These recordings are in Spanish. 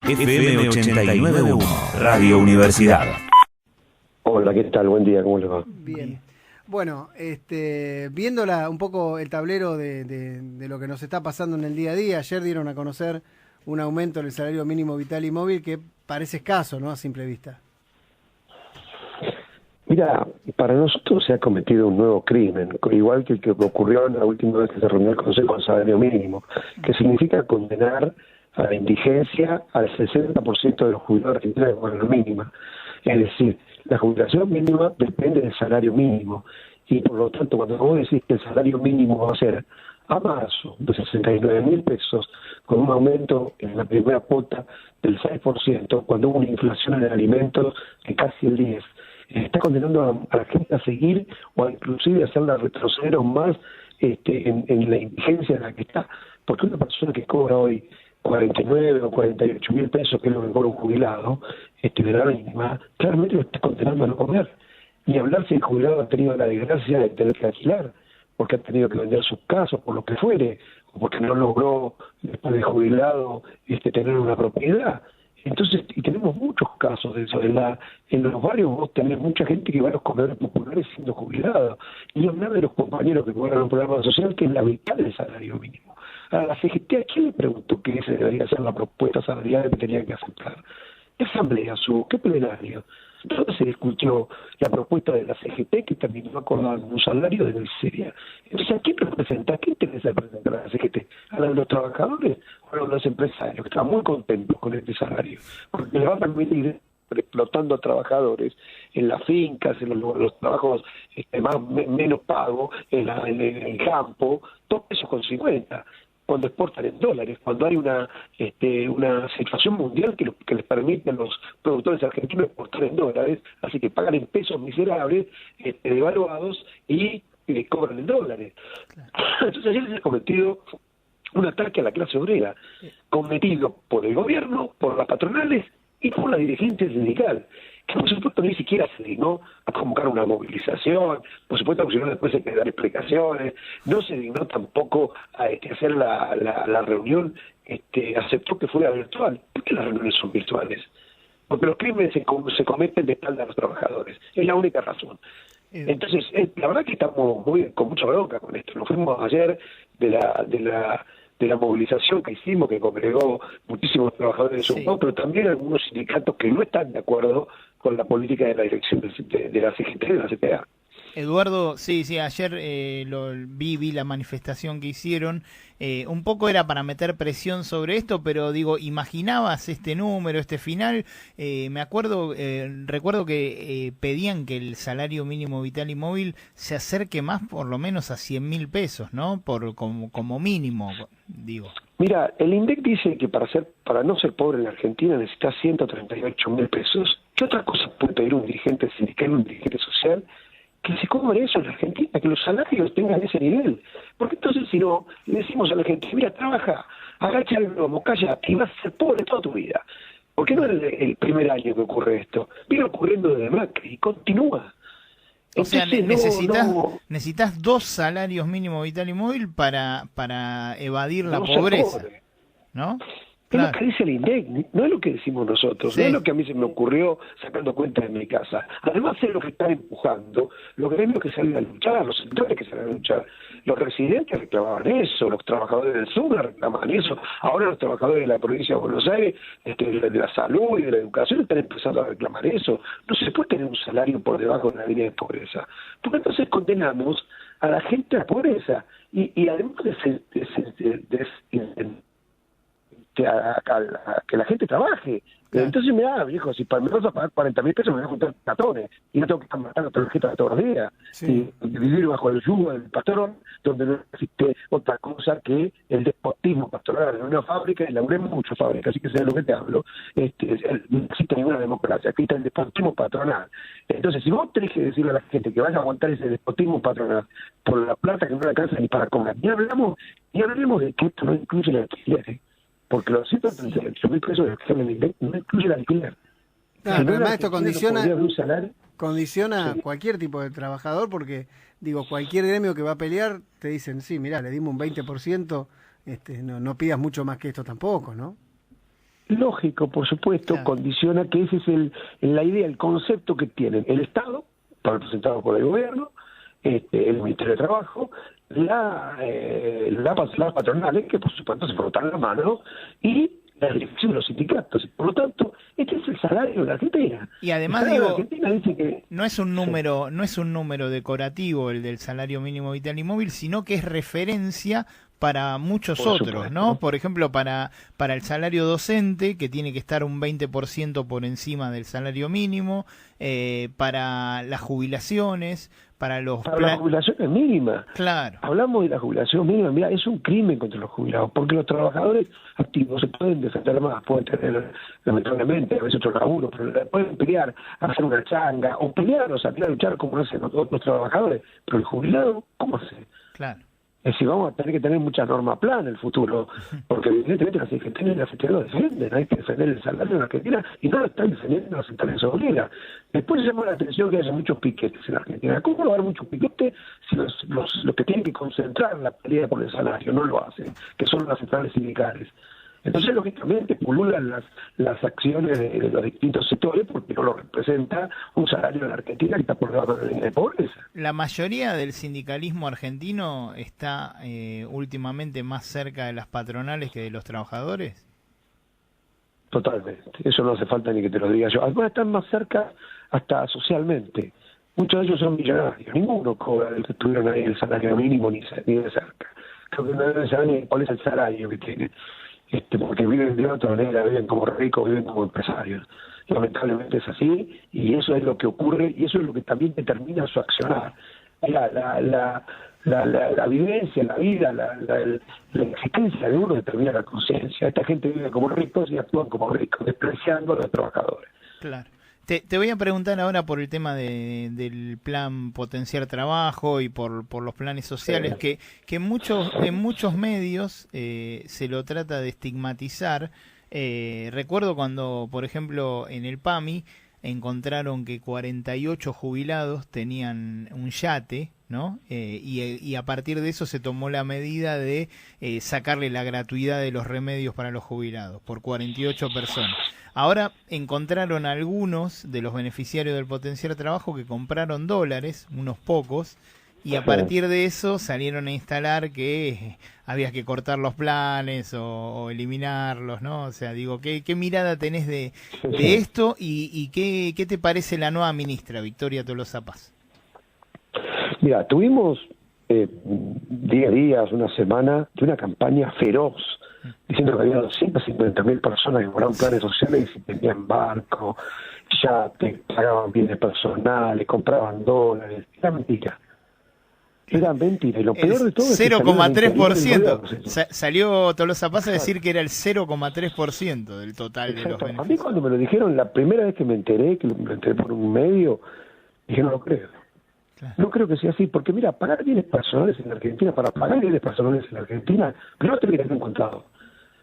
FM 89.1, Radio Universidad. Hola, ¿qué tal? Buen día, ¿cómo les va? Bien. Bueno, viendo un poco el tablero de lo que nos está pasando en el día a día, ayer dieron a conocer un aumento del salario mínimo vital y móvil que parece escaso, ¿no? A simple vista. Mira, para nosotros se ha cometido un nuevo crimen, igual que el que ocurrió la última vez que se reunió el Consejo del Salario Mínimo, que significa condenar a la indigencia al 60% de los jubilados argentinos de manera mínima. Es decir, la jubilación mínima depende del salario mínimo, y por lo tanto, cuando vos decís que el salario mínimo va a ser a marzo de 69.000 pesos, con un aumento en la primera cuota del 6%, cuando hubo una inflación en alimentos de casi el 10%, está condenando a la gente a seguir o a inclusive a hacerla retroceder aún más en la indigencia en la que está. Porque una persona que cobra hoy 49 o 48.000 pesos, que es lo que cobra un jubilado, de la mínima, claramente lo está condenando a no comer. Ni hablar si el jubilado ha tenido la desgracia de tener que alquilar, porque ha tenido que vender sus casas, por lo que fuere, o porque no logró, después de jubilado, tener una propiedad. Entonces, y tenemos muchos casos de eso. En los barrios vos tenés mucha gente que va a los comedores populares siendo jubilado. Y hablar de los compañeros que cobran un programa social que es la mitad del salario mínimo. A la CGT, ¿a quién le preguntó que esa debería ser la propuesta salarial que tenían que aceptar? ¿Qué asamblea su? ¿Qué plenario? Entonces se discutió la propuesta de la CGT que terminó acordando un salario de miseria. Entonces, ¿a quién representa? ¿A quién interesa representar a la CGT? ¿A la de los trabajadores o a los empresarios que están muy contentos con este salario? Porque le va a permitir, explotando a trabajadores en las fincas, en los trabajos menos pagos, en el campo, 2,50 pesos, cuando exportan en dólares, cuando hay una situación mundial que les permite a los productores argentinos exportar en dólares, así que pagan en pesos miserables, devaluados, y cobran en dólares. Entonces ayer se ha cometido un ataque a la clase obrera, cometido por el gobierno, por las patronales y por la dirigencia sindical, que por supuesto ni siquiera se dignó a convocar una movilización, por supuesto que después hay que dar explicaciones, no se dignó tampoco a hacer la reunión, aceptó que fuera virtual. ¿Por qué las reuniones son virtuales? Porque los crímenes se cometen de espalda a los trabajadores, es la única razón. Entonces, la verdad que estamos con mucha bronca con esto. Nos fuimos ayer de la movilización que hicimos, que congregó muchísimos trabajadores de Sumau, pero también algunos sindicatos que no están de acuerdo con la política de la dirección de la CGT y de la CTA. Eduardo, sí, ayer vi la manifestación que hicieron, un poco era para meter presión sobre esto, pero digo, ¿imaginabas este número, este final? Recuerdo que pedían que el salario mínimo vital y móvil se acerque más por lo menos a 100.000 pesos, ¿no? Como mínimo, digo. Mira, el INDEC dice que para no ser pobre en la Argentina necesitas 138.000 pesos. ¿Qué otra cosa puede pedir un dirigente sindical, un dirigente social? Que se cobre eso en la Argentina, que los salarios tengan ese nivel. Porque entonces, si no, le decimos a la gente, mira, trabaja, agacha el lomo, calla, y vas a ser pobre toda tu vida. ¿Por qué no es el primer año que ocurre esto? Viene ocurriendo desde Macri y continúa. O sea, necesitas 2 salarios mínimo vital y móvil para evadir la pobreza, ¿no? Es lo que dice el INDEC, no es lo que decimos nosotros, no es lo que a mí se me ocurrió sacando cuentas en mi casa. Además es lo que están empujando, los gremios que salen a luchar, los sectores que salen a luchar. Los residentes reclamaban eso, los trabajadores del sur reclamaban eso, ahora los trabajadores de la provincia de Buenos Aires, de la salud y de la educación están empezando a reclamar eso. No se puede tener un salario por debajo de la línea de pobreza, porque entonces condenamos a la gente a la pobreza y además a que la gente trabaje. Claro. Entonces viejo, si me vas a pagar 40.000 pesos me voy a juntar patones y no tengo que estar matando a toda la gente todos los días. Sí. Y vivir bajo el yugo del patrón, donde no existe otra cosa que el despotismo pastoral. En una fábrica, laburé mucho fábrica, así que sé de lo que te hablo, no existe ninguna democracia, aquí está el despotismo patronal. Entonces, si vos tenés que decirle a la gente que vaya a aguantar ese despotismo patronal por la plata que no le alcanza ni para comer, ni hablemos de que esto no incluye el alquiler, porque los 138.000 pesos que me no incluye el alquiler. Claro, pero además esto condiciona a cualquier tipo de trabajador, porque cualquier gremio que va a pelear te dicen, sí, mirá, le dimos un 20%, no pidas mucho más que esto tampoco, ¿no? lógico, por supuesto, Claro. condiciona que ese es la idea, el concepto que tienen el Estado, representado por el gobierno, el Ministerio de Trabajo, las patronales, que por supuesto se frotan la mano, y la dirección de los sindicatos. Por lo tanto, este es el salario de la Argentina. Y además el salario de digo, la Argentina dice que no es un número decorativo el del salario mínimo vital y móvil, sino que es referencia para muchos Por otros, supuesto. ¿no? Por ejemplo, para el salario docente, que tiene que estar un 20% por encima del salario mínimo, para las jubilaciones, para los la jubilación es mínima. Claro. Hablamos de la jubilación mínima, mira, es un crimen contra los jubilados, porque los trabajadores activos se pueden defender más, pueden tener, lamentablemente, a veces otro laburo, pero pueden pelear, hacer una changa, o pelear, o salir a luchar como hacen los trabajadores, pero el jubilado, ¿cómo hace? Claro. Es decir, vamos a tener que tener mucha norma plana en el futuro, porque evidentemente las Argentinas y las Argentinas lo defienden, hay que defender el salario en la Argentina y no lo están defendiendo las centrales obreras. Después llama la atención que haya muchos piquetes en la Argentina. ¿Cómo no va a haber muchos piquetes si los que tienen que concentrar la pelea por el salario no lo hacen, que son las centrales sindicales? Entonces, lógicamente, pululan las acciones de los distintos sectores porque no lo representa un salario en la Argentina que está por debajo de la línea de pobreza. La mayoría del sindicalismo argentino está últimamente más cerca de las patronales que de los trabajadores. Totalmente. Eso no hace falta ni que te lo diga yo. Algunos están más cerca hasta socialmente. Muchos de ellos son millonarios. Ninguno cobra del que estuvieron ahí el salario mínimo ni de cerca. Creo que no deben saber ni cuál es el salario que tienen. Porque viven de otra manera, viven como ricos, viven como empresarios. Lamentablemente es así, y eso es lo que ocurre, y eso es lo que también determina su accionar. La vivencia, la vida, la existencia de uno determina la conciencia. Esta gente vive como ricos y actúan como ricos, despreciando a los trabajadores. Claro. Te voy a preguntar ahora por el tema del plan Potenciar Trabajo y por los planes sociales, que en muchos medios se lo trata de estigmatizar. Recuerdo cuando, por ejemplo, en el PAMI encontraron que 48 jubilados tenían un yate, ¿no? Y a partir de eso se tomó la medida de sacarle la gratuidad de los remedios para los jubilados por 48 personas. Ahora encontraron algunos de los beneficiarios del Potenciar Trabajo que compraron dólares, unos pocos, y a partir de eso salieron a instalar que había que cortar los planes o eliminarlos, ¿no? O sea, digo, ¿qué mirada tenés de esto y qué te parece la nueva ministra, Victoria Tolosa Paz? Mira, tuvimos 10 días, una semana, de una campaña feroz, diciendo que había 250.000 personas que cobraban planes sociales y tenían barco, yates, pagaban bienes personales, compraban dólares. Era mentira. Era mentira. Y lo peor de todo es que 0,3%. Salió Tolosa Paz a decir que era el 0,3% del total de los beneficios. A mí cuando me lo dijeron, la primera vez que me enteré por un medio, dije, no lo creo. Claro. No creo que sea así, porque mira, pagar bienes personales en la Argentina, para pagar bienes personales en la Argentina, primero tenés que tener un contado.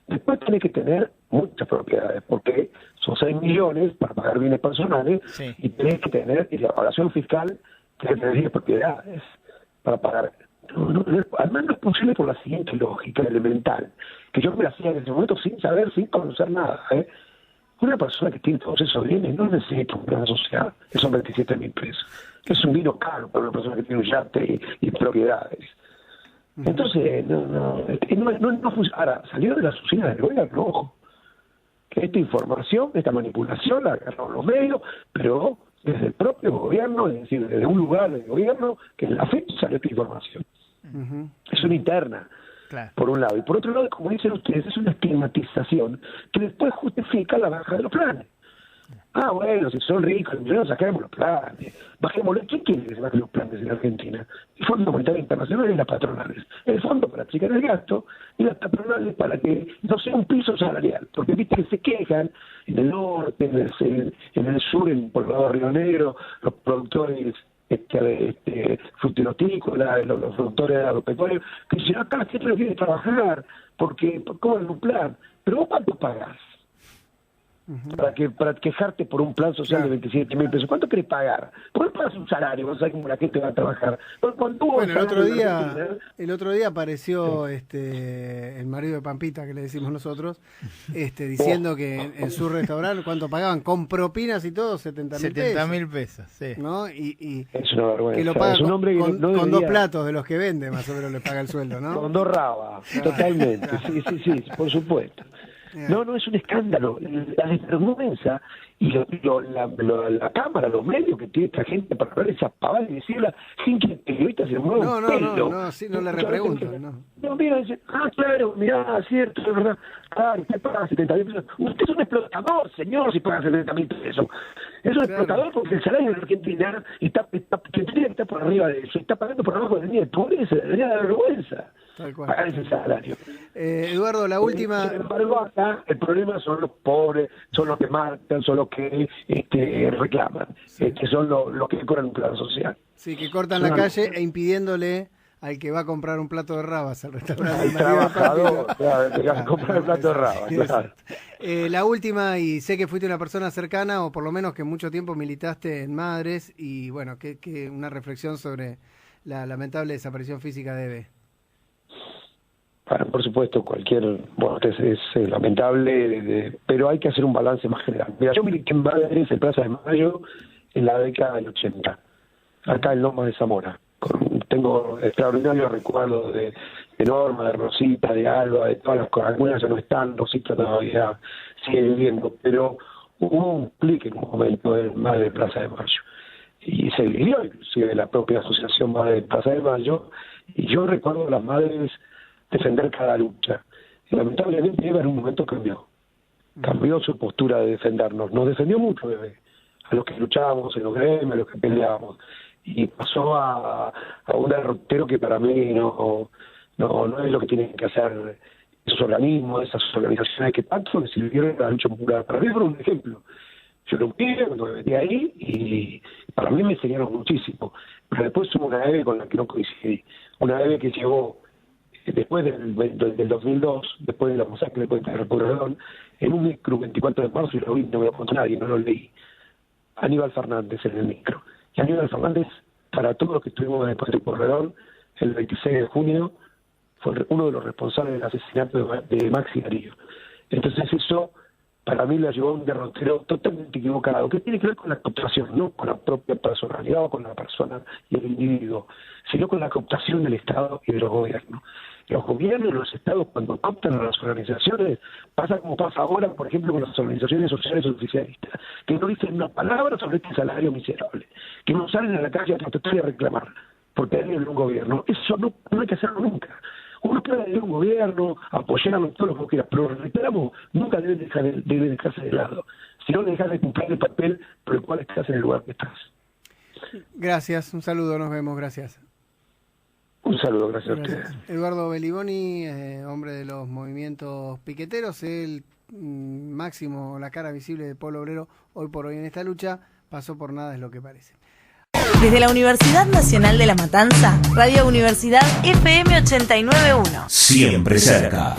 Después tenés que tener muchas propiedades, porque son 6 millones para pagar bienes personales, sí. Y tenés que tener, y la evaluación fiscal, tenés que tener 10 propiedades para pagar. Además no es posible por la siguiente lógica elemental, que yo me la hacía en ese momento sin saber, sin conocer nada. Una persona que tiene todos esos bienes no necesita un plan social, que son 27.000 pesos. Que es un vino caro para una persona que tiene un yate y propiedades. Entonces, no funciona. Ahora, salió de las oficinas del gobierno, ojo, que esta información, esta manipulación la agarraron los medios, pero desde el propio gobierno, es decir, desde un lugar del gobierno, que en la fecha salió esta información. Es una interna, claro. Por un lado. Y por otro lado, como dicen ustedes, es una estigmatización que después justifica la baja de los planes. Ah, bueno, si son ricos, saquemos los planes, bajémosle. ¿Quién quiere que se bajen los planes en Argentina? El Fondo Monetario Internacional y las patronales. El fondo para aplicar el gasto y las patronales para que no sea un piso salarial. Porque viste que se quejan en el norte, en el sur, por el lado de Río Negro, los productores frutirotícolas, los productores agropecuarios, que dicen, acá la gente no quiere trabajar porque cobran un plan. Pero vos, ¿cuánto pagás? para quejarte por un plan social de 27.000 pesos. ¿Cuánto querés pagar? ¿Por qué pagas un salario? Vos sabés cómo la gente va a trabajar. Bueno, el otro día apareció el marido de Pampita, que le decimos nosotros, diciendo que en su restaurante, ¿cuánto pagaban? Con propinas y todo, 70.000 pesos, sí. ¿no? Y es una vergüenza. Que lo paga es un hombre que con 2 platos de los que vende, más o menos le paga el sueldo, ¿no? Con 2 rabas, totalmente. Sí, por supuesto. No, es un escándalo. La desvergüenza y la cámara, los medios que tiene esta gente para hablar esas pavadas y decirla sin que el periodista se mueva un pelo. No le repregunto. No, mira, dice, claro, mirá, cierto, es verdad. Claro, usted paga 70.000 pesos. Usted es un explotador, señor, si paga 70.000 pesos. Es un explotador porque el salario de Argentina está por arriba de eso. Está pagando por abajo de la línea de pobreza. Debería dar vergüenza pagar ese salario. Eduardo, la última... Sin embargo, acá el problema son los pobres, son los que marcan, son los que reclaman, son los que cobran un plan social. Sí, que cortan la calle e impidiéndole al que va a comprar un plato de rabas al restaurante. Al trabajador, que va a comprar el plato de rabas, claro. La última, y sé que fuiste una persona cercana, o por lo menos que mucho tiempo militaste en Madres, y bueno, que una reflexión sobre la lamentable desaparición física de Eve. Bueno, por supuesto, es lamentable, pero hay que hacer un balance más general. Mira, yo milité en Madres, en Plaza de Mayo, en la década del 80, acá en Lomas de Zamora. Tengo extraordinarios recuerdos de Norma, de Rosita, de Alba, de todas las cosas. Algunas ya no están, Rosita todavía sigue viviendo, pero hubo un clic en un momento en Madre de Plaza de Mayo. Y se vivió inclusive la propia asociación Madre de Plaza de Mayo, y yo recuerdo a las madres defender cada lucha. Y lamentablemente Eva en un momento cambió su postura de defendernos, nos defendió mucho Eva, a los que luchábamos en los gremios, a los que peleábamos, y pasó a un derrotero que para mí no es lo que tienen que hacer esos organismos, esas organizaciones que tanto le sirvieron a la lucha popular. Para mí fue un ejemplo. Yo era un pibe cuando me metí ahí y para mí me enseñaron muchísimo, pero después hubo una Eve con la que no coincidí, una Eve que llegó después del 2002, después de la masacre de Puente de Pueyrredón, en un micro 24 de marzo, y lo vi, no me lo contó nadie, no lo leí, Aníbal Fernández en el micro. Y Aníbal Fernández, para todos los que estuvimos después de Pueyrredón, el 26 de junio, fue uno de los responsables del asesinato de Maxi Darío. Entonces eso, para mí, la llevó a un derrotero totalmente equivocado, que tiene que ver con la cooptación, no con la propia personalidad o con la persona y el individuo, sino con la cooptación del Estado y de los gobiernos. Los gobiernos y los estados, cuando cooptan a las organizaciones, pasa como pasa ahora, por ejemplo, con las organizaciones sociales oficialistas, que no dicen una palabra sobre este salario miserable, que no salen a la calle a protestar y a reclamar, porque hay un gobierno. Eso no hay que hacerlo nunca. Uno puede ir a un gobierno, apoyarlo, todo lo que quieras, pero los reclamos nunca deben dejarse de lado, sino dejar de cumplir el papel por el cual estás en el lugar que estás. Gracias, un saludo, nos vemos, gracias. Un saludo, gracias a ustedes. Eduardo Belliboni, hombre de los movimientos piqueteros, el máximo, la cara visible del pueblo obrero hoy por hoy en esta lucha, pasó por nada, es lo que parece. Desde la Universidad Nacional de La Matanza, Radio Universidad FM 89.1. Siempre cerca.